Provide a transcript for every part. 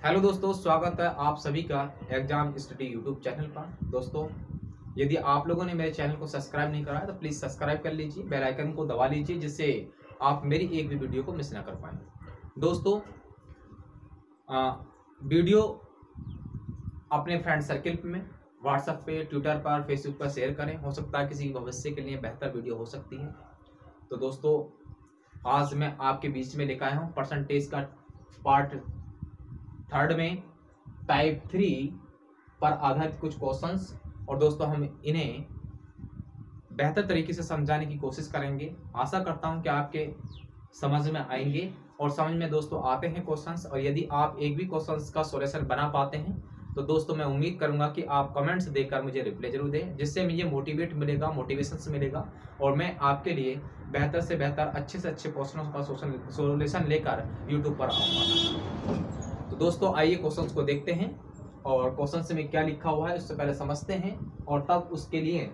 Hello दोस्तों, स्वागत है आप सभी का एग्जाम स्टडी यूट्यूब चैनल पर। दोस्तों, यदि आप लोगों ने मेरे चैनल को सब्सक्राइब नहीं करा है तो प्लीज़ सब्सक्राइब कर लीजिए, बेल आइकन को दबा लीजिए जिससे आप मेरी एक भी वीडियो को मिस ना कर पाएँ। दोस्तों, वीडियो अपने फ्रेंड सर्किल में व्हाट्सएप पे, ट्विटर पर, फेसबुक पर शेयर करें। हो सकता है किसी भविष्य के लिए बेहतर वीडियो हो सकती है। तो दोस्तों, आज मैं आपके बीच में लेकर आया हूँ परसेंटेज का पार्ट थर्ड में टाइप 3 पर आधारित कुछ क्वेश्चंस। और दोस्तों, हम इन्हें बेहतर तरीके से समझाने की कोशिश करेंगे। आशा करता हूं कि आपके समझ में आएंगे और समझ में दोस्तों आते हैं क्वेश्चंस। और यदि आप एक भी क्वेश्चंस का सॉल्यूशन बना पाते हैं तो दोस्तों मैं उम्मीद करूंगा कि आप कमेंट्स देकर मुझे रिप्लाई जरूर दें, जिससे मुझे मोटिवेट मिलेगा, मोटिवेशन मिलेगा और मैं आपके लिए बेहतर से बेहतर, अच्छे से अच्छे क्वेश्चनों का सॉल्यूशन लेकर यूट्यूब पर आऊँगा। तो दोस्तों, आइए क्वेश्चंस को देखते हैं और क्वेश्चंस में क्या लिखा हुआ है उससे पहले समझते हैं और तब उसके लिए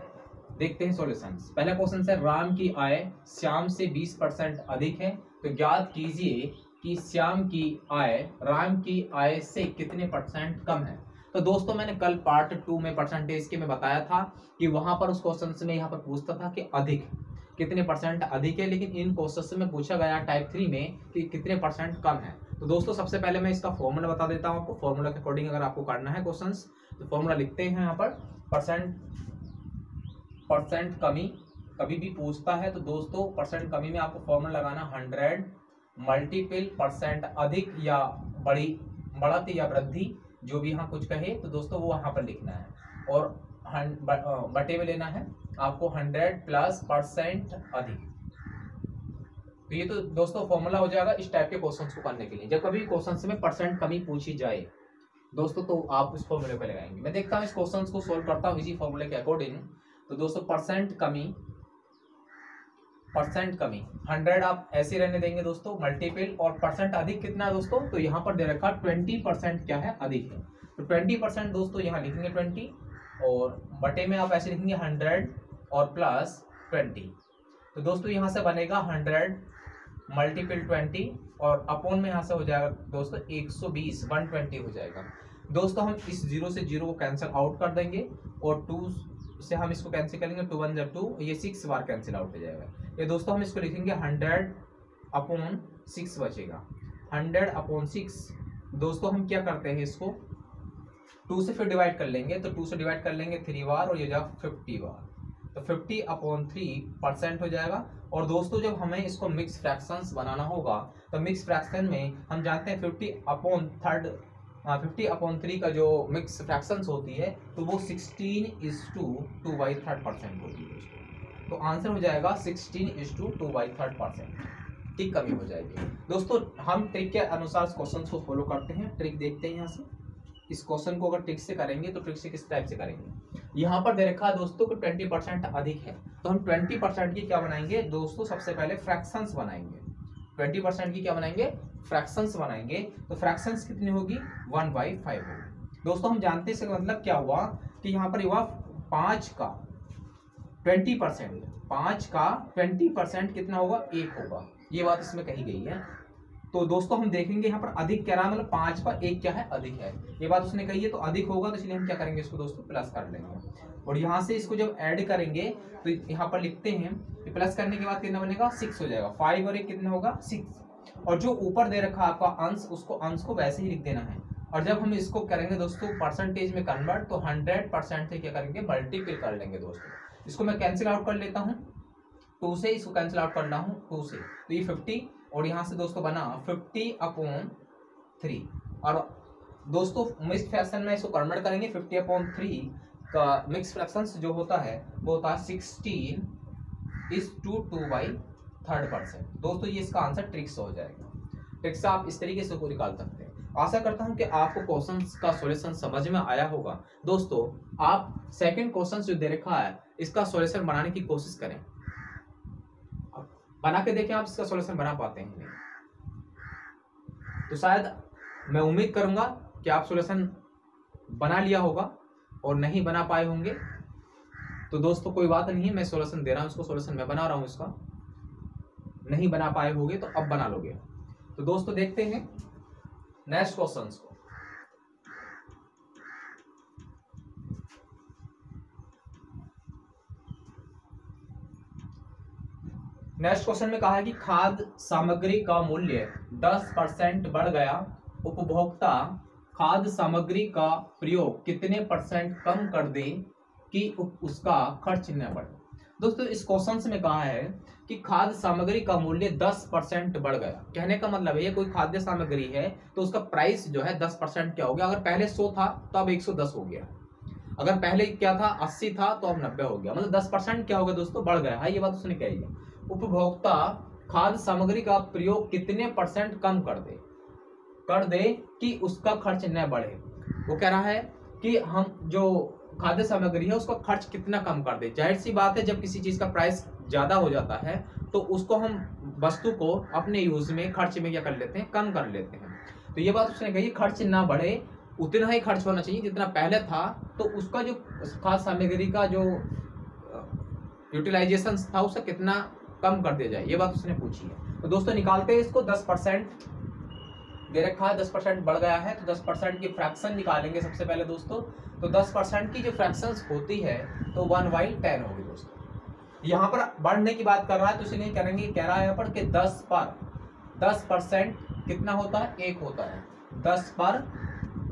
देखते हैं सॉल्यूशंस। पहला क्वेश्चन है, राम की आय श्याम से 20% अधिक है, तो ज्ञात कीजिए कि श्याम की आय राम की आय से कितने % कम है। तो दोस्तों, मैंने कल पार्ट 2 में परसेंटेज के में बताया था कि वहां पर उस क्वेश्चन में यहाँ पर पूछता था कि अधिक कितने % अधिक है, लेकिन इन क्वेश्चन में पूछा गया टाइप 3 में कि कितने % कम है। तो दोस्तों, सबसे पहले मैं इसका फॉर्मूला बता देता हूँ आपको। फॉर्मूला के अकॉर्डिंग अगर आपको करना है क्वेश्चंस तो फॉर्मूला लिखते हैं यहाँ पर। परसेंट कमी कभी भी पूछता है तो दोस्तों परसेंट कमी में आपको फॉर्मूला लगाना 100 मल्टीपल % अधिक या बढ़त या वृद्धि, जो भी यहाँ कुछ कहे तो दोस्तों वो वहाँ पर लिखना है और बटे में लेना है आपको 100 प्लस % अधिक। तो ये तो दोस्तों फॉर्मूला हो जाएगा इस टाइप के क्वेश्चंस को करने के लिए। जब कभी क्वेश्चंस में % कमी पूछी जाए दोस्तों तो आप उस फॉर्मूले पे लगाएंगे। मैं देखता हूँ इस क्वेश्चंस को सोल्व करता हूँ इसी फॉर्मूले के अकॉर्डिंग। तो दोस्तों, परसेंट कमी 100 आप ऐसे रहने देंगे दोस्तों मल्टीपल, और % अधिक कितना है दोस्तों, तो यहाँ पर दे रखा 20% क्या है, अधिक है। तो 20% दोस्तों यहाँ लिखेंगे 20 और बटे में आप ऐसे लिखेंगे 100 और प्लस 20। तो दोस्तों यहाँ से बनेगा 100 मल्टीपल 20 और अपोन में यहाँ से हो जाएगा दोस्तों 120 120 हो जाएगा। दोस्तों, हम इस 0 से 0 को कैंसिल आउट कर देंगे और 2 से हम इसको कैंसिल करेंगे, 2 1 2, ये 6 बार कैंसिल आउट हो जाएगा। ये दोस्तों हम इसको लिखेंगे 100/6 बचेगा, 100/6। दोस्तों हम क्या करते हैं, इसको 2 से फिर डिवाइड कर लेंगे, तो 2 से डिवाइड कर लेंगे 3 बार और ये जाएगा 50 बार, तो 50/3% हो जाएगा। और दोस्तों, जब हमें इसको मिक्स फ्रैक्शंस बनाना होगा तो मिक्स फ्रैक्शन में हम जानते हैं 50/3 का जो मिक्स फ्रैक्शंस होती है तो वो 16:2/3% होती है। तो आंसर हो जाएगा 16:2/3% की कमी हो जाएगी। दोस्तों, हम ट्रिक के अनुसार क्वेश्चन को फॉलो करते हैं। ट्रिक देखते हैं यहाँ से। इस क्वेश्चन को अगर ट्रिक से करेंगे तो ट्रिक से किस टाइप से करेंगे। यहाँ पर दे रखा है दोस्तों को 20% अधिक है, तो हम 20% की क्या बनाएंगे दोस्तों, सबसे पहले फ्रैक्शंस बनाएंगे। 20% की क्या बनाएंगे, फ्रैक्शंस बनाएंगे। तो फ्रैक्शंस कितनी होगी, 1/5 होगी। दोस्तों, हम जानते हैं इसका मतलब क्या हुआ कि यहाँ पर हुआ 5 का 20% कितना होगा, 1 होगा। ये बात इसमें कही गई है। तो दोस्तों हम देखेंगे यहाँ पर अधिक क्या रहा, मतलब 5/1 क्या है, अधिक है। ये बात उसने कही है तो अधिक होगा, तो इसलिए हम क्या करेंगे, इसको दोस्तों प्लस कर लेंगे। और यहाँ से इसको जब ऐड करेंगे तो यहाँ पर लिखते हैं कि प्लस करने के बाद कितना बनेगा, 6 हो जाएगा। 5 और 1 कितना होगा, 6। और जो ऊपर दे रखा आपका अंश, उसको अंश को वैसे ही लिख देना है। और जब हम इसको करेंगे दोस्तों परसेंटेज में कन्वर्ट, तो 100% से क्या करेंगे, मल्टीपल कर लेंगे दोस्तों। इसको मैं कैंसिल आउट कर लेता हूँ 2 से, इसको कैंसिल आउट कर रहा हूँ 2 से, तो ये 50 और यहाँ से दोस्तों बना 50/3। और दोस्तों मिक्स फ्रैक्शन में इसको कन्वर्ट करेंगे, 50/3 का मिक्स फ्रैक्शन जो होता है वो होता है 16:2/3%। दोस्तों, ये इसका आंसर ट्रिक से हो जाएगा। ट्रिक से आप इस तरीके से को निकाल सकते हैं। आशा करता हूं कि आपको क्वेश्चंस का सॉल्यूशन समझ में आया होगा। दोस्तों, आप सेकंड क्वेश्चन जो दे रखा है इसका सॉल्यूशन बनाने की कोशिश करें, बना के देखें आप इसका सॉल्यूशन बना पाते हैं। तो शायद मैं उम्मीद करूंगा कि आप सॉल्यूशन बना लिया होगा और नहीं बना पाए होंगे। तो दोस्तों कोई बात नहीं है, मैं सॉल्यूशन दे रहा हूं, इसको सॉल्यूशन मैं बना रहा हूं इसका। नहीं बना पाए होंगे तो अब बना लोगे। तो दोस्तों देखते हैं नेक्स्ट क्वेश्चन को। नेक्स्ट क्वेश्चन में कहा है कि खाद्य सामग्री का मूल्य 10% बढ़ गया, उपभोक्ता खाद्य सामग्री का प्रयोग कितने परसेंट कम कर दे कि उसका खर्च न बढ़े। दोस्तों इस क्वेश्चन में कहा है कि खाद्य सामग्री का मूल्य 10% बढ़ गया। कहने का मतलब है ये कोई खाद्य सामग्री है तो उसका प्राइस जो है 10% क्या हो गया। अगर पहले 100 था तो अब 110 हो गया, अगर पहले क्या था 80 था तो अब 90 हो गया, मतलब 10% क्या हो गया दोस्तों, बढ़ गया है। ये बात उसने कही है। उपभोक्ता खाद्य सामग्री का प्रयोग कितने परसेंट कम कर दे कि उसका खर्च न बढ़े। वो कह रहा है कि हम जो खाद्य सामग्री है उसका खर्च कितना कम कर दे। जाहिर सी बात है जब किसी चीज का प्राइस ज्यादा हो जाता है तो उसको हम वस्तु को अपने यूज में खर्च में क्या कर लेते हैं, कम कर लेते हैं। तो ये बात उसने कही खर्च ना बढ़े, उतना ही खर्च होना चाहिए जितना पहले था, तो उसका जो खाद्य सामग्री का जो यूटिलाइजेशन था उसका कितना कम कर दिया जाए, ये बात उसने पूछी है। तो दोस्तों निकालते हैं इसको। 10% दे रखा है, 10% बढ़ गया है तो 10% की फ्रैक्शन निकालेंगे सबसे पहले दोस्तों। तो 10% की जो फ्रैक्शन होती है तो 1/10 होगी दोस्तों। यहाँ पर बढ़ने की बात कर रहा है तो इसलिए करेंगे, कह रहा है यहाँ पर कि 10 पर 10% कितना होता है, 1 होता है। 10 पर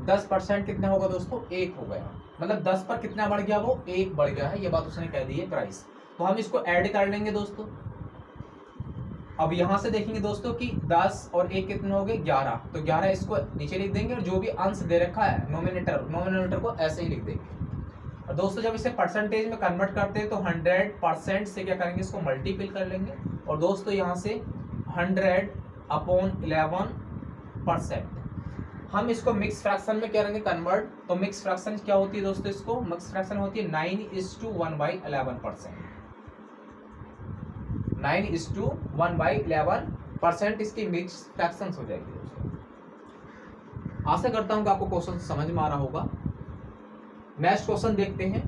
10% कितना होगा दोस्तों, 1 हो गया। मतलब 10 पर कितना बढ़ गया, वो 1 बढ़ गया है। ये बात उसने कह दी है प्राइस। तो हम इसको ऐड कर लेंगे दोस्तों। अब यहां से देखेंगे दोस्तों कि 10 और 1 कितने हो गए, 11। तो 11 इसको नीचे लिख देंगे और जो भी अंश दे रखा है नोमिनेटर को ऐसे ही लिख देंगे। और दोस्तों जब इसे परसेंटेज में कन्वर्ट करते हैं तो 100% से क्या करेंगे, इसको मल्टीपल कर लेंगे। और दोस्तों यहाँ से 100/11%। हम इसको मिक्स फ्रैक्शन में करेंगे कन्वर्ट। तो मिक्स फ्रैक्शन क्या होती है दोस्तों, इसको मिक्स फ्रैक्शन होती है 9:1/11%। 9:1/11% इसकी मिक्स फ्रैक्शंस हो जाएगी दोस्तों। आशा करता हूं कि आपको क्वेश्चन समझ में आ रहा होगा। नेक्स्ट क्वेश्चन देखते हैं।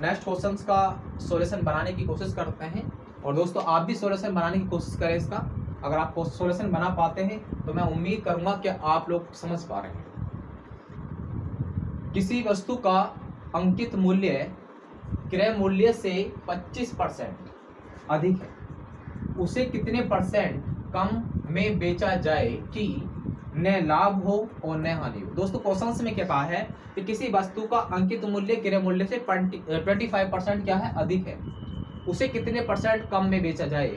नेक्स्ट क्वेश्चन का सॉल्यूशन बनाने की कोशिश करते हैं। और दोस्तों आप भी सॉल्यूशन बनाने की कोशिश करें इसका। अगर आप सॉल्यूशन बना पाते हैं तो मैं उम्मीद करूंगा कि आप लोग समझ पा रहे हैं। किसी वस्तु का अंकित मूल्य क्रय मूल्य से 25% अधिक है, उसे कितने परसेंट कम में बेचा जाए कि न लाभ हो और न हानि हो। दोस्तों क्वेश्चन में क्या कहा है कि किसी वस्तु का अंकित मूल्य क्रय मूल्य से 25% क्या है, अधिक है, उसे कितने परसेंट कम में बेचा जाए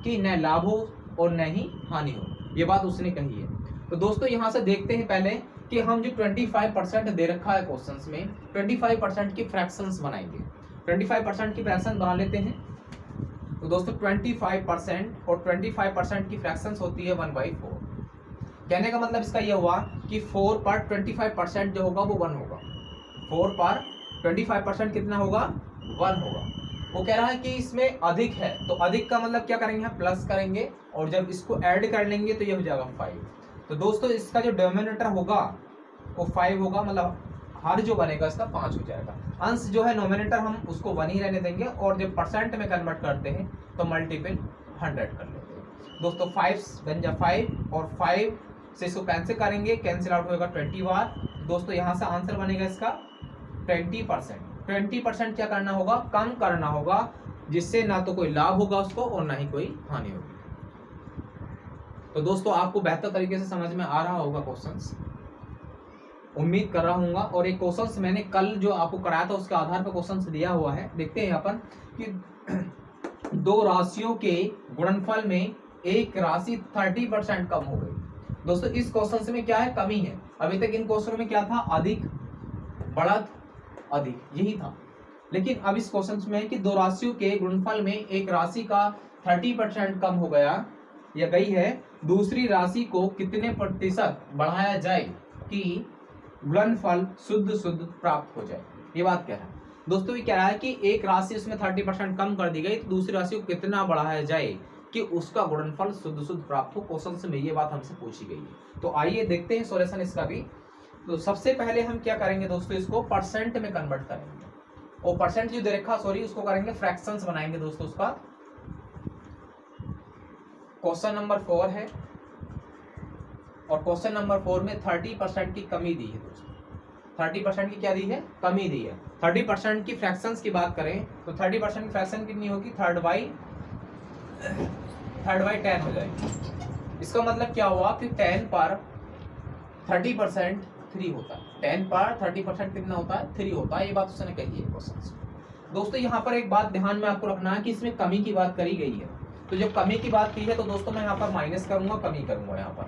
कि न लाभ हो और न ही हानि हो। ये बात उसने कही है। तो दोस्तों यहाँ से देखते हैं पहले कि हम जो 25% दे रखा है क्वेश्चन में, 25% की फ्रैक्शंस बनाएंगे। 25% की फ्रैक्शन बना लेते हैं। तो दोस्तों 25% और 25% की फ्रैक्शंस होती है 1/4। कहने का मतलब इसका ये हुआ कि 4 पर 25% जो होगा वो 1 होगा। 4 पर 25% कितना होगा, 1 होगा। वो कह रहा है कि इसमें अधिक है, तो अधिक का मतलब क्या करेंगे, हम प्लस करेंगे और जब इसको ऐड कर लेंगे तो ये हो जाएगा 5। तो दोस्तों इसका जो डिनोमिनेटर होगा वो 5 होगा, मतलब हर जो बनेगा इसका 5 हो जाएगा। अंश जो है नोमिनेटर हम उसको 1 ही रहने देंगे और जब परसेंट में कन्वर्ट करते हैं तो मल्टीपल 100 कर लेते हैं दोस्तों। 5 बन जा 5 और 5 से इसको कैंसिल करेंगे, कैंसिल आउट होगा 20 बार। दोस्तों यहाँ से आंसर बनेगा इसका 20%। 20% क्या करना होगा, कम करना होगा, जिससे ना तो कोई लाभ होगा उसको और ना ही कोई हानि होगी। तो दोस्तों आपको बेहतर तरीके से समझ में आ रहा होगा क्वेश्चंस, उम्मीद कर रहा हूँ। और एक क्वेश्चंस मैंने कल जो आपको कराया था उसके आधार पर क्वेश्चंस दिया हुआ है। देखते हैं यहाँ पर कि दो राशियों के गुणनफल में एक राशि 30% कम हो गई। दोस्तों इस क्वेश्चन में क्या है, कमी है। अभी तक इन क्वेश्चन में क्या था, अधिक, बढ़त, अधिक, यही था। लेकिन अब इस क्वेश्चन में है कि दो राशियों के गुणनफल में एक राशि का 30% कम हो गया या गई है, दूसरी राशि को कितने प्रतिशत बढ़ाया जाए कि गुणनफल शुद्ध प्राप्त हो जाए। ये बात कह रहा है दोस्तों। ये कह रहा है कि एक राशि उसमें 30% कम कर दी गई तो दूसरी राशि को कितना बढ़ाया जाए कि उसका गुणनफल शुद्ध प्राप्त हो। क्वेश्चन में ये बात हमसे पूछी गई है। तो आइए देखते हैं सॉल्यूशन इसका भी। तो सबसे पहले हम क्या करेंगे दोस्तों, इसको परसेंट में कन्वर्ट करेंगे और परसेंट जो दे रखा उसको करेंगे फ्रैक्शंस बनाएंगे दोस्तों। उसका क्वेश्चन नंबर 4 है और क्वेश्चन नंबर 4 में 30% की कमी दी है दोस्तों। 30% की क्या दी है, कमी दी है। 30% की फ्रैक्शंस की बात करें तो 30% की फ्रैक्शन कितनी होगी, 3/4 थर्ड बाई 10 हो जाएगी। इसका मतलब क्या हुआ कि 10 पर 30% 3 होता है। 10 पर 30% कितना होता है? 3 होता है। ये बात उसने कही है क्वेश्चन। दोस्तों यहाँ पर एक बात ध्यान में आपको रखना है कि इसमें कमी की बात करी गई है। तो जब कमी की बात की है तो दोस्तों मैं यहाँ पर माइनस करूंगा, कमी करूंगा यहाँ पर।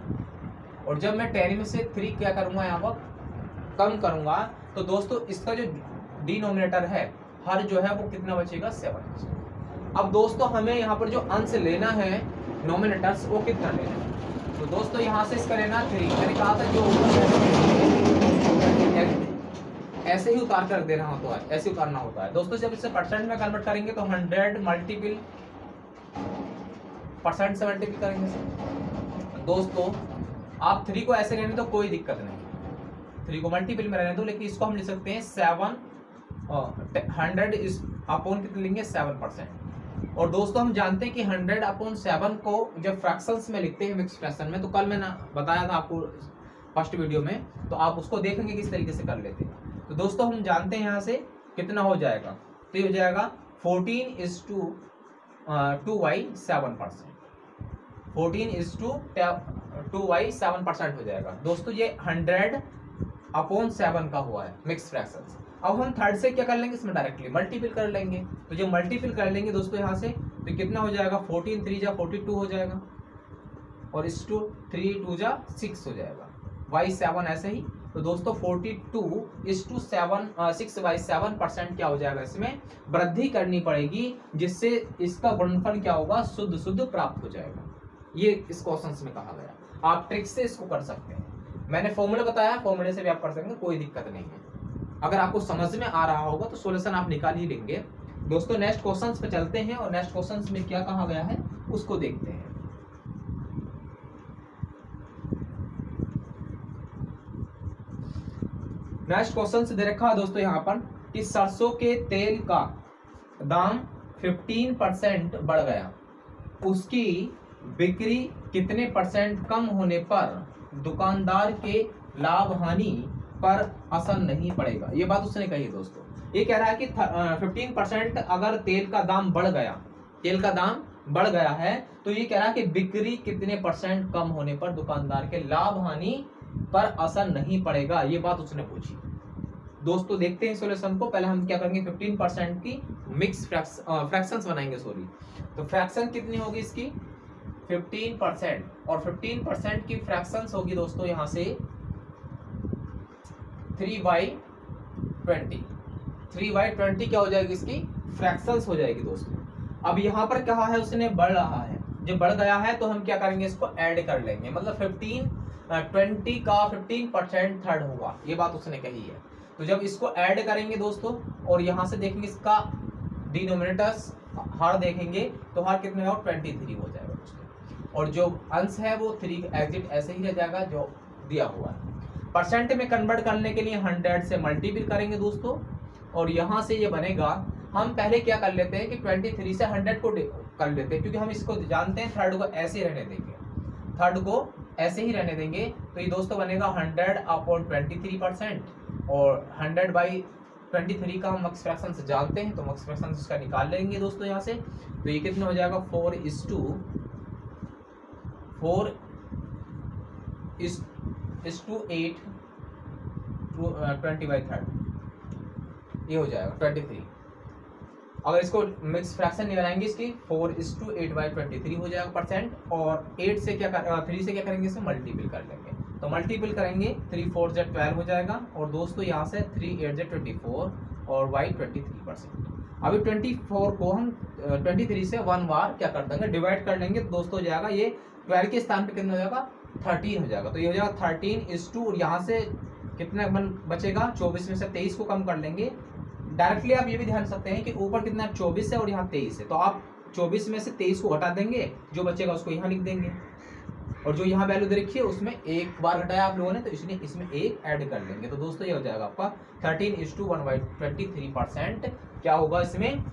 और जब मैं 10 में से 3 क्या करूंगा यहाँ पर? कम करूंगा। तो दोस्तों इसका जो डिनोमिनेटर है, हर जो है वो कितना बचेगा? 7। अब दोस्तों हमें यहाँ पर जो अंश लेना है नोमिनेटर्स, वो कितना लेना है? तो दोस्तों यहाँ से इसका लेना 3। मैंने कहा था जो ऐसे ही उतार कर देना होता है, ऐसे उतारना होता है। दोस्तों जब इसे परसेंट में कन्वर्ट करेंगे तो 100 मल्टीपल परसेंट से मल्टीपल करेंगे। दोस्तों आप 3 को ऐसे लेने तो कोई दिक्कत नहीं, 3 को मल्टीपल में रहने दो, लेकिन इसको हम लिख सकते हैं 100 इस अपॉन कितने लेंगे? 7%। और दोस्तों हम जानते हैं कि 100/7 को जब फ्रैक्शंस में लिखते हैं मिक्स फ्रैक्शन में, तो कल मैंने बताया था आपको फर्स्ट वीडियो में, तो आप उसको देखेंगे किस तरीके से कर लेते हैं। तो दोस्तों हम जानते हैं यहाँ से कितना हो जाएगा, तो ये हो जाएगा 14:2/7%। 14:2/7% हो जाएगा। दोस्तों ये 100/7 का हुआ है मिक्स फ्रैक्शंस। अब हम थर्ड से क्या कर लेंगे? इसमें डायरेक्टली मल्टीपल कर लेंगे। तो जब मल्टीपल कर लेंगे दोस्तों यहाँ से, तो कितना हो जाएगा? 14 3 जा 42 हो जाएगा, और इस 3 2 जा 6 हो जाएगा, y7 ऐसे ही। तो दोस्तों 42:6/7% क्या हो जाएगा? इसमें वृद्धि करनी पड़ेगी, जिससे इसका गुणनफल क्या होगा? शुद्ध शुद्ध प्राप्त हो जाएगा। ये इस क्वेश्चन में कहा गया। आप ट्रिक से इसको कर सकते हैं, मैंने फॉर्मूला बताया, फॉर्मूले से भी आप कर सकते हैं, कोई दिक्कत नहीं है। अगर आपको समझ में आ रहा होगा तो सॉल्यूशन आप निकाल ही लेंगे। दोस्तों नेक्स्ट क्वेश्चंस पे चलते हैं, और नेक्स्ट क्वेश्चंस में क्या कहा गया है उसको देखते हैं। नेक्स्ट क्वेश्चन दे रखा है दोस्तों यहाँ पर कि सरसों के तेल का दाम 15% बढ़ गया, उसकी बिक्री कितने % कम होने पर दुकानदार के लाभ हानि पर असर नहीं पड़ेगा? ये बात उसने कही है दोस्तों। ये कह रहा है कि 15% अगर तेल का दाम बढ़ गया, तेल का दाम बढ़ गया है, तो ये कह रहा है कि बिक्री कितने % कम होने पर दुकानदार के लाभ हानि पर असर नहीं पड़ेगा। ये बात उसने पूछी। दोस्तों देखते हैं सॉल्यूशन को। पहले हम क्या करेंगे? 15% की मिक्स फ्रैक्शंस बनाएंगे, सॉरी। तो फ्रैक्शन कितनी होगी इसकी? 15%, और 15% की फ्रैक्शंस होगी दोस्तों यहाँ से 3/20। 3/20 क्या हो जाएगी? इसकी फ्रैक्शंस हो जाएगी दोस्तों। अब यहाँ पर कहा है उसने बढ़ रहा है, जब बढ़ गया है तो हम क्या करेंगे? इसको ऐड कर लेंगे, मतलब 20 का 15% थर्ड होगा। ये बात उसने कही है। तो जब इसको ऐड करेंगे दोस्तों, और यहाँ से देखेंगे इसका डिनोमिनेटर्स हर देखेंगे, तो हर कितने होगा? 23 हो जाएगा दोस्तों। और जो अंश है वो 3 एग्जिट ऐसे ही रह जाएगा जो दिया हुआ है। परसेंट में कन्वर्ट करने के लिए 100 से मल्टीपल करेंगे दोस्तों, और यहाँ से ये बनेगा। हम पहले क्या कर लेते हैं कि 23 से 100 को कर लेते हैं, क्योंकि हम इसको जानते हैं थर्ड को ऐसे ही रहने देंगे, थर्ड को ऐसे ही रहने देंगे। तो ये दोस्तों बनेगा 100/23%, और 100/23 का हम मक्स फ्रैक्शन से जानते हैं, तो मक्स फ्रैक्शन इसका निकाल लेंगे दोस्तों यहाँ से। तो ये कितना हो जाएगा? 4:8/3 ये हो जाएगा 23। अगर इसको मिक्स फ्रैक्शन नहीं बनाएंगे इसकी 4:8/23 हो जाएगा %, और 8 से क्या 3 से क्या करेंगे? इसे मल्टीपल कर लेंगे। तो मल्टीपल करेंगे 3 4 जा 12 हो जाएगा, और दोस्तों यहाँ से 3 8 जा 24, और y 23%। अभी 24 को हम 23 से 1 बार क्या कर देंगे? डिवाइड कर लेंगे। तो दोस्तों हो जाएगा ये 12 के स्थान पे कितना हो जाएगा? 13 हो जाएगा। तो ये हो जाएगा 13:2, और यहाँ से कितना बचेगा? 24 में से 23 को कम कर लेंगे। डायरेक्टली आप ये भी ध्यान सकते हैं कि ऊपर कितना 24 है और यहाँ 23 है, तो आप 24 में से 23 को घटा देंगे, जो बचेगा उसको यहाँ लिख देंगे, और जो यहाँ वैल्यू दे रखी है उसमें एक बार घटाया आप लोगों ने, तो इसलिए इसमें एक ऐड कर लेंगे। तो दोस्तों ये हो जाएगा आपका 13:1/23%। क्या होगा? इसमें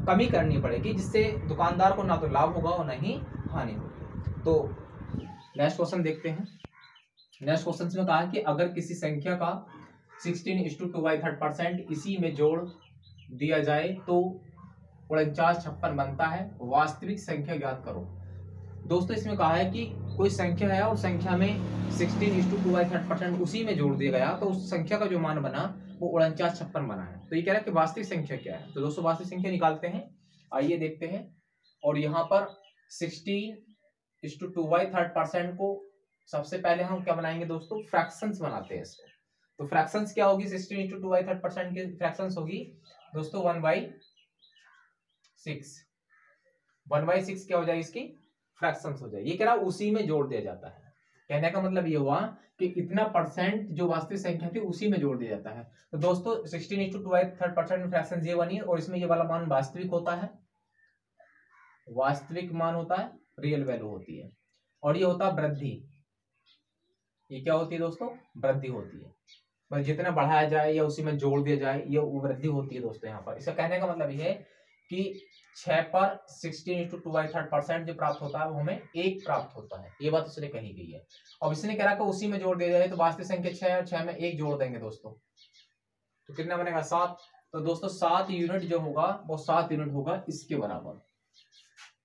कमी करनी पड़ेगी, जिससे दुकानदार को ना तो लाभ होगा और ना ही हानि होगी। तो नेक्स्ट क्वेश्चन देखते हैं। नेक्स्ट क्वेश्चन में कहा है कि अगर किसी संख्या का 16:2/3% इसी में जोड़ दिया जाए तो 49 56 बनता है, वास्तविक संख्या ज्ञात करो। दोस्तों इसमें कहा है कि कोई संख्या है और संख्या में 16:2/3% उसी में जोड़ दिया गया, तो उस संख्या का जो मान बना वो 4956 बना है। तो ये कह रहा है कि वास्तविक संख्या क्या है। तो दोस्तों वास्तविक संख्या निकालते हैं, आइए देखते हैं। और यहाँ पर 16:2/3% को सबसे पहले हम क्या बनाएंगे दोस्तों, फ्रैक्शंस बनाते हैं इसको। तो फ्रैक्शंस क्या होगी, 16:2/3% की फ्रैक्शंस होगी दोस्तों 1/6। 1/6 क्या हो जाएगी, इसकी फ्रैक्शंस हो जाएगी। ये कह रहा उसी में जोड़ दिया जाता है। कहने का मतलब ये हुआ कि इतना परसेंट जो वास्तविक संख्या थी उसी में जोड़ दिया जाता है। तो दोस्तों 16:2/3% में फ्रैक्शन ये बनी और इसमें ये वाला मान वास्तविक होता है, वास्तविक मान होता है, रियल वैल्यू होती है। और ये होता है वृद्धि। ये क्या होती है दोस्तों, वृद्धि होती है। मतलब जितना बढ़ाया जाए या उसी में जोड़ दिया जाए ये वृद्धि होती है दोस्तों। यहाँ पर इसका कहने का मतलब ये है कि 6 पर 16:2/3% जो प्राप्त होता है वो हमें 1 प्राप्त होता है। ये बात उसने कही गई है। अब इसने कह रहा कि उसी में जोड़ दिया जाए, तो वास्तविक संख्या 6 और 6 में 1 जोड़ देंगे दोस्तों, तो कितना बनेगा 7। तो दोस्तों 7 यूनिट जो होगा वो 7 यूनिट होगा इसके बराबर,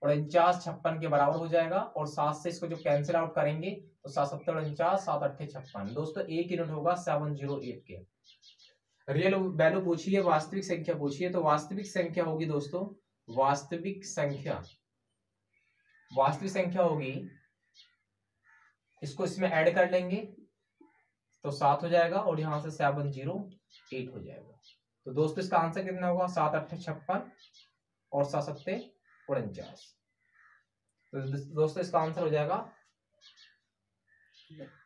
4956 के बराबर हो जाएगा। और 7 से इसको जो कैंसिल आउट करेंगे तो 7 7 49, 7 8 56 दोस्तों 1 यूनिट होगा 708 के। रियल वैल्यू पूछिए, वास्तविक संख्या पूछिए, तो वास्तविक संख्या होगी दोस्तों, वास्तविक संख्या होगी, इसको इसमें ऐड कर लेंगे तो 7 हो जाएगा और यहां से 708 हो जाएगा। तो दोस्तों इसका आंसर कितना होगा, 7 8 56 और 7 7 49। तो दोस्तों इसका आंसर हो जाएगा,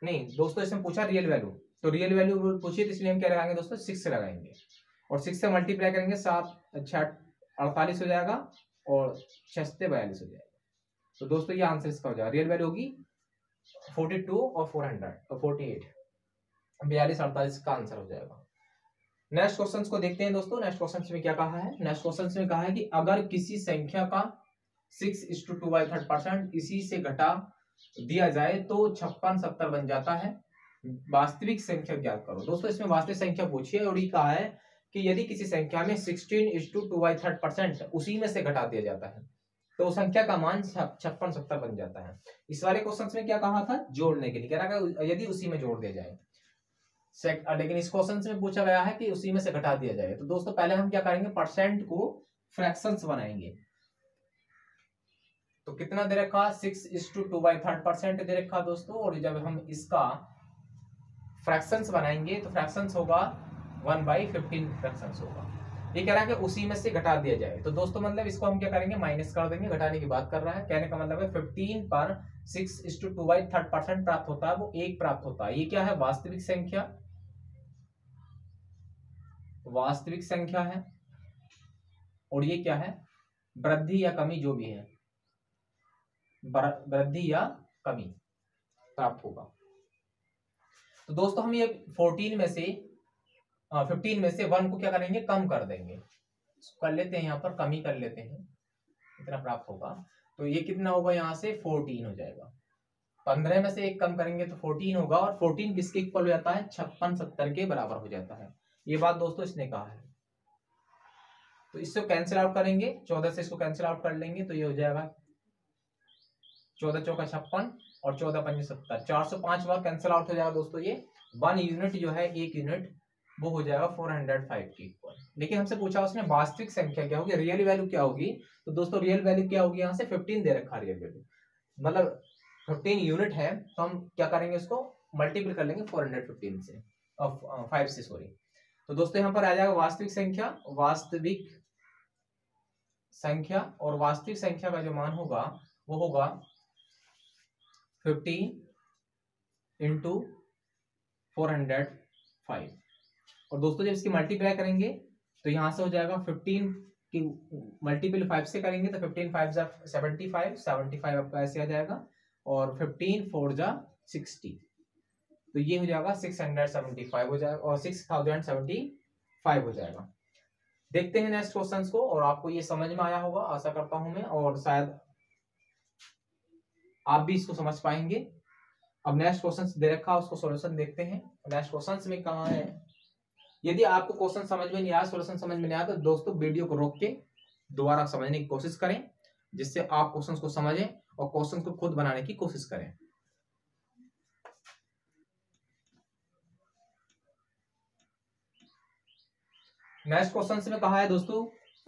नहीं दोस्तों इसमें पूछा रियल वैल्यू, तो रियल वैल्यू पूछिए तो इसलिए हम क्या लगाएंगे दोस्तों, 6 से लगाएंगे और 6 से मल्टीप्लाई करेंगे, 7 6 48 हो जाएगा और 6 से 42 हो जाएगा। तो दोस्तों ये आंसर इसका हो जाएगा, रियल वैल्यू होगी 42 और 400 और 48, 42 48 का आंसर हो जाएगा। नेक्स्ट क्वेश्चन को देखते हैं दोस्तों। नेक्स्ट क्वेश्चन में क्या कहा है, नेक्स्ट क्वेश्चन में कहा है कि अगर किसी संख्या का 6:2/3% इसी से घटा दिया जाए तो 56 70 बन जाता है, वास्तविक संख्या ज्ञात करो। दोस्तों इसमें वास्तविक संख्या पूछी है और ये कहा है कि यदि किसी संख्या में 16:2/3% उसी में से घटा दिया जाता है तो संख्या का मान 56 70 बन जाता है। इस वाले क्वेश्चन में क्या कहा था, जोड़ने के लिए कह रहा है यदि उसी में जोड़ दिया जाए, लेकिन इस क्वेश्चन में पूछा गया है कि उसी में से घटा दिया जाए। तो दोस्तों पहले हम क्या करेंगे, परसेंट को फ्रैक्शंस बनाएंगे। तो कितना दे रखा, 6:2/3% दे रखा दोस्तों। और जब हम इसका फ्रैक्शंस बनाएंगे तो फ्रैक्शंस होगा 1/15 फ्रैक्शंस होगा। ये कह रहा है कि उसी में से घटा दिया जाए, तो दोस्तों मतलब इसको हम क्या करेंगे, माइनस कर देंगे, घटाने की बात कर रहा है। कहने का मतलब है 15 पर 6:2/3% प्राप्त होता है, वो 1 प्राप्त होता है। ये क्या है, वास्तविक संख्या, वास्तविक संख्या है। और ये क्या है, वृद्धि या कमी जो भी है, वृद्धि या कमी प्राप्त होगा। तो दोस्तों हम ये 15 में से 1 को क्या करेंगे, कम कर देंगे, कर लेते हैं, यहाँ पर कमी कर लेते हैं, कितना प्राप्त होगा। तो ये कितना होगा, यहाँ से 14 हो जाएगा। 15 में से 1 कम करेंगे तो 14 होगा और 14 किसके इक्वल हो जाता है, 56 70 के बराबर हो जाता है। ये बात दोस्तों इसने कहा है। तो इससे कैंसिल आउट करेंगे, 14 से इसको कैंसिल आउट कर लेंगे तो ये हो जाएगा 14 चौका 56 और 14 पंजे 70, 405 बार कैंसिल आउट हो जाएगा दोस्तों। ये 1 यूनिट जो है, 1 यूनिट वो हो जाएगा 405 के इक्वल। लेकिन हमसे पूछा उसने वास्तविक संख्या क्या होगी, रियल वैल्यू क्या होगी। तो दोस्तों रियल वैल्यू क्या होगी, यहाँ से 15 दे रखा रियल वैल्यू, मतलब 15 यूनिट है, तो हम क्या करेंगे, उसको मल्टीपल कर लेंगे 415 से, 5 से सॉरी। तो दोस्तों यहाँ पर आ जाएगा वास्तविक संख्या, वास्तविक संख्या, और वास्तविक संख्या का जो मान होगा वो होगा 15 × 405। और दोस्तों जब इसकी मल्टीप्लाई करेंगे तो यहां से हो जाएगा 15 की मल्टीपल 5 से करेंगे तो 15 5 जा 75 आपका ऐसे आ जाएगा, और 15 4 जा 60, तो ये हो जाएगा 675 हो जाएगा और 6075 हो जाएगा। देखते हैं नेक्स्ट क्वेश्चंस को, और आपको ये समझ में आया होगा आशा करता हूं मैं, और शायद आप भी इसको समझ पाएंगे। अब नेक्स्ट क्वेश्चन दे रखा है, उसको सॉल्यूशन देखते हैं। नेक्स्ट क्वेश्चन में कहाँ है, यदि आपको क्वेश्चन समझ में नहीं आया, सॉल्यूशन समझ में नहीं आया, तो दोस्तों वीडियो को रोक के दोबारा समझने की कोशिश करें, जिससे आप क्वेश्चन को समझें और क्वेश्चन को खुद बनाने की कोशिश करें। नेक्स्ट क्वेश्चन में कहा है दोस्तों,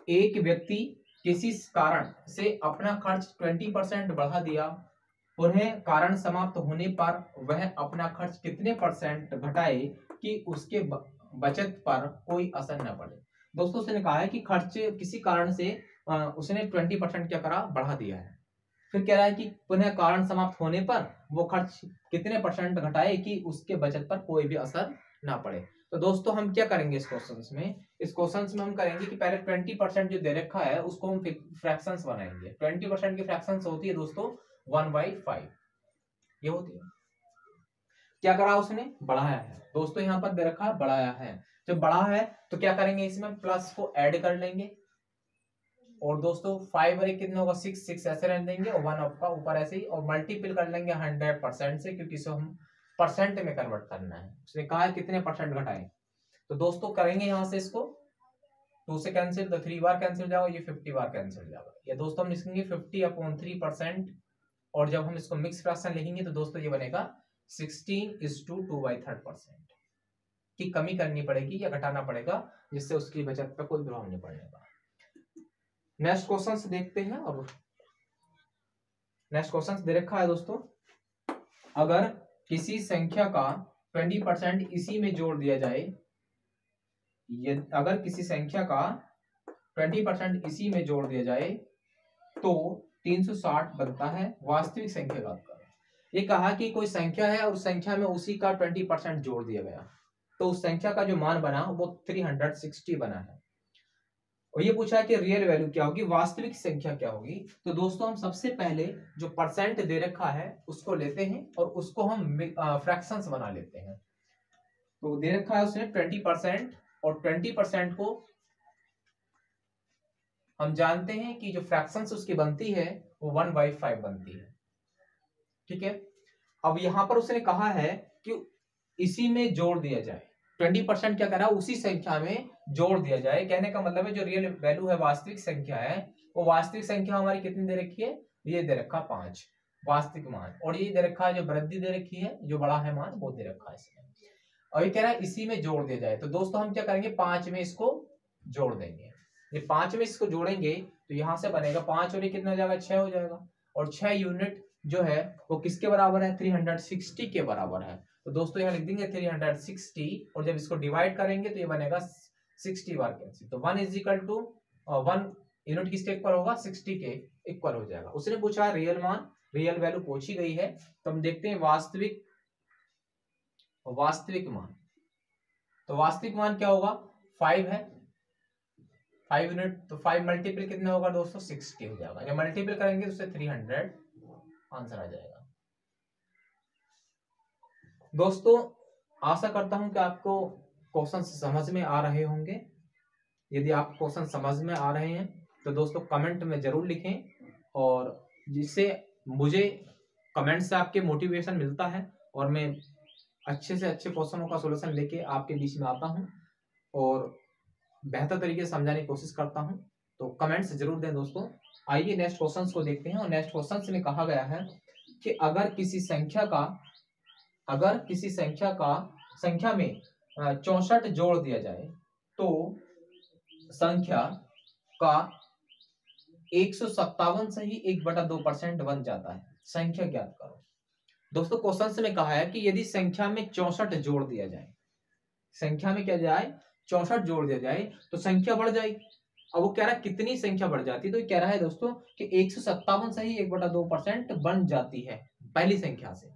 एक व्यक्ति किसी कारण से अपना खर्च 20% बढ़ा दिया, उन्हें कारण समाप्त होने पर वह अपना खर्च कितने % घटाए कि उसके बचत पर कोई असर न पड़े। दोस्तों उसने कहा है कि खर्च किसी कारण से उसने 20% क्या करा, बढ़ा दिया है। फिर कह रहा है कि पुनः कारण समाप्त होने पर वो खर्च कितने % घटाए कि उसके बचत पर कोई भी असर ना पड़े। तो दोस्तों हम क्या करेंगे इस क्वेश्चन में, हम करेंगे कि पहले 20% जो दे रखा है उसको हम फ्रैक्शंस बनाएंगे। 20% की फ्रैक्शंस होती है दोस्तों 1/5, ये होती है। क्या करा उसने, बढ़ाया है दोस्तों, यहाँ पर दे रखा है बढ़ाया है। जब बढ़ा है तो क्या करेंगे, इसमें प्लस को ऐड कर लेंगे और दोस्तों 5 और 1 कितना होगा 6, 6 ऐसे रहने देंगे और 1 आपका ऊपर ऐसे ही, और मल्टीपल कर लेंगे 100% से, क्योंकि इसे हम परसेंट में कन्वर्ट करना है। उसने कहा है कितने % घटाएं, तो दोस्तों करेंगे यहां से इसको 2 से कैंसिल, तो 3 बार कैंसिल हो जाएगा, ये 50 बार कैंसिल हो जाएगा। या दोस्तों हम लिखेंगे 50/3%, और जब हम इसको मिक्स फ्रैक्शन लिखेंगे तो दोस्तों ये बनेगा 16:2/3% की कमी करनी पड़ेगी या घटाना पड़ेगा, जिससे उसकी बचत पर कोई प्रभाव नहीं पड़ेगा। नेक्स्ट क्वेश्चन देखते हैं। और नेक्स्ट क्वेश्चन दे रखा है दोस्तों, अगर किसी संख्या का 20% इसी में जोड़ दिया जाए, अगर किसी संख्या का 20% इसी में जोड़ दिया जाए तो 360 बनता है। वास्तविक संख्या का ये कहा कि कोई संख्या है और उस संख्या में उसी का 20% जोड़ दिया गया, तो उस संख्या का जो मान बना वो 360 बना है। और ये पूछा कि रियल वैल्यू क्या होगी, वास्तविक संख्या क्या होगी। तो दोस्तों हम सबसे पहले जो % दे रखा है उसको लेते हैं और उसको हम फ्रैक्शंस बना लेते हैं। तो दे रखा है उसने 20%, और 20% को हम जानते हैं कि जो फ्रैक्शंस उसकी बनती है वो 1/5 बनती है। ठीक है, अब यहां पर उसने कहा है कि इसी में जोड़ दिया जाए। 20% क्या करा, उसी संख्या में जोड़ दिया जाए। कहने का मतलब है जो रियल वैल्यू है, वास्तविक संख्या है, वो वास्तविक संख्या हमारी कितनी दे रखी है, ये दे रखा 5 वास्तविक मान, और ये दे रखा है जो वृद्धि दे रखी है, जो बड़ा है मान वो दे रखा है इसमें। और ये कह रहा है इसी में जोड़ दिया जाए, तो दोस्तों हम क्या करेंगे 5 में इसको जोड़ देंगे। ये 5 में इसको जोड़ेंगे तो यहां से बनेगा 5 और ये कितना हो जाएगा, 6 हो जाएगा, और 6 यूनिट जो है वो किसके बराबर है, 360 के बराबर है। तो दोस्तों यहाँ लिख देंगे 360, और जब इसको डिवाइड करेंगे तो ये बनेगा 60 बार कैंसिल, तो 1 = 1 यूनिट किसके इक्वल होगा, 60 के इक्वल हो जाएगा। उसने पूछा रियल मान, रियल वैल्यू पूछी गई है, तो हम देखते हैं वास्तविक मान। तो वास्तविक मान क्या होगा, 5 है, 5 यूनिट, तो 5 मल्टीपल कितना होगा दोस्तों, 60 हो जाएगा। जब मल्टीपल करेंगे तो उससे 300 आंसर आ जाएगा। दोस्तों आशा करता हूं कि आपको क्वेश्चन समझ में आ रहे होंगे। यदि आप क्वेश्चन समझ में आ रहे हैं तो दोस्तों कमेंट में जरूर लिखें, और जिससे मुझे कमेंट से आपके मोटिवेशन मिलता है और मैं अच्छे से अच्छे क्वेश्चनों का सॉल्यूशन लेके आपके बीच में आता हूं और बेहतर तरीके से समझाने की कोशिश करता हूं। तो कमेंट्स जरूर दें दोस्तों। आइए नेक्स्ट क्वेश्चन को देखते हैं। और नेक्स्ट क्वेश्चन में कहा गया है कि अगर किसी संख्या में 64 जोड़ दिया जाए तो संख्या का 157 से ही 1/2% बन जाता है। संख्या ज्ञात करो। दोस्तों क्वेश्चन में कहा है कि यदि संख्या में 64 जोड़ दिया जाए, संख्या में क्या जाए 64 जोड़ दिया जाए तो संख्या बढ़ जाएगी। अब वो कह रहा है कितनी संख्या बढ़ जाती है, तो कह रहा है दोस्तों कि 157 से ही 1/2% बन जाती है पहली संख्या से।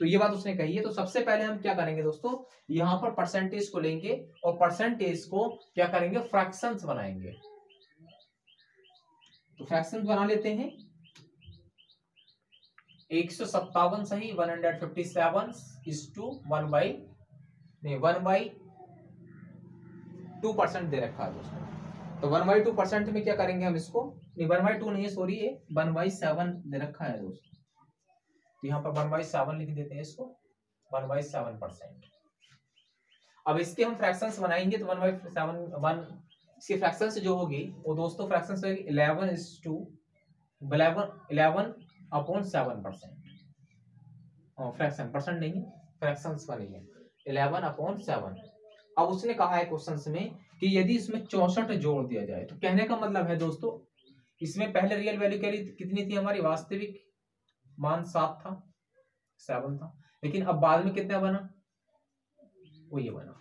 तो ये बात उसने कही है। तो सबसे पहले हम क्या करेंगे दोस्तों, यहां पर परसेंटेज को लेंगे और परसेंटेज को क्या करेंगे, फ्रैक्शंस बनाएंगे। तो फ्रैक्शंस बना लेते हैं। 157 सही 157 = 1/2% दे रखा है दोस्तों। तो 1/2% में क्या करेंगे हम इसको, नहीं 1/2 नहीं है सॉरी, ये 1/7 दे रखा है दोस्तों। तो यहाँ पर 1/7 लिख देते हैं इसको, 1/7%। अब इसके हम फ्रैक्शंस बनाएंगे तो 1/7 इसकी फ्रैक्शंस जो होगी वो दोस्तों फ्रैक्शंस 11:11 अपॉन 7%, फ्रैक्शन, परसेंट नहीं है, फ्रैक्शंस बनेंगे 11 अपॉन 7। अब उसने कहा है क्वेश्चन में कि यदि इसमें 64 जोड़ दिया जाए, तो कहने का मतलब है दोस्तों इसमें पहले रियल वैल्यू कितनी थी हमारी, वास्तविक मान 7 था, 7 था, लेकिन अब बाद में कितना बना, वो ये बना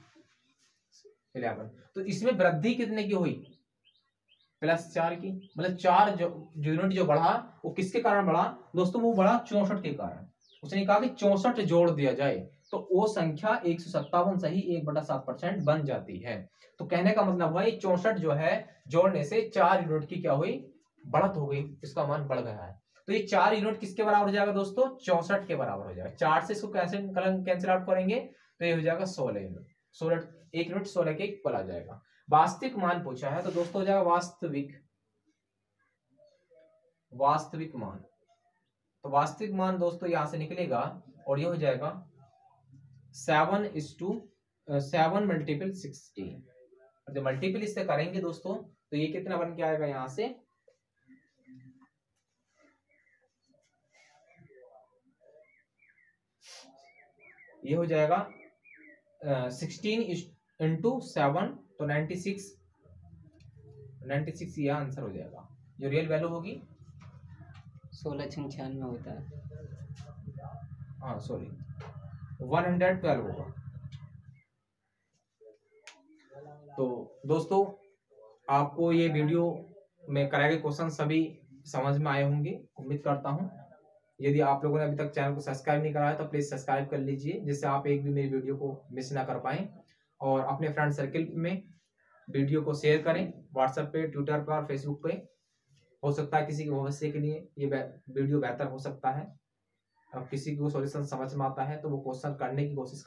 11। तो इसमें वृद्धि कितने की हुई, +4 की, मतलब 4 जो यूनिट जो बढ़ा वो किसके कारण बढ़ा दोस्तों, वो बढ़ा 64 के कारण। उसने कहा कि 64 जोड़ दिया जाए तो वो संख्या 157 सही 1/7% बन जाती है। तो कहने का मतलब हुआ 64 जो है जोड़ने से 4 यूनिट की क्या हुई, बढ़त हो गई, इसका मान बढ़ गया है। तो ये 4 यूनिट किसके बराबर हो जाएगा दोस्तों, 64 के बराबर हो जाएगा। 4 से इसको कैंसिल आउट करेंगे तो ये हो जाएगा 16 यूनिट, 16 एक यूनिट 16 के इक्वल आ जाएगा। वास्तविक मान पूछा है तो दोस्तों हो जाएगा वास्तविक मान। तो वास्तविक मान दोस्तों यहां से निकलेगा और ये हो जाएगा 7 मल्टीपल 16। जब मल्टीपल इससे करेंगे दोस्तों तो ये कितना बन के आएगा, यहां से ये हो जाएगा 16 इंटू 7 तो 96 ये आंसर हो जाएगा। जो रियल वैल्यू होगी 1696 होता है, हाँ सॉरी 112 होगा। तो दोस्तों आपको ये वीडियो में कराए गए क्वेश्चन सभी समझ में आए होंगे, उम्मीद करता हूँ। यदि आप लोगों ने अभी तक चैनल को सब्सक्राइब नहीं करा है तो प्लीज सब्सक्राइब कर लीजिए, जिससे आप एक भी मेरी वीडियो को मिस ना कर पाए। और अपने फ्रेंड सर्किल में वीडियो को शेयर करें, व्हाट्सएप पे, ट्विटर पर, फेसबुक पे। हो सकता है किसी के भविष्य के लिए ये वीडियो बेहतर हो सकता है। अब किसी को सॉल्यूशन समझ में आता है तो वो क्वेश्चन करने की कोशिश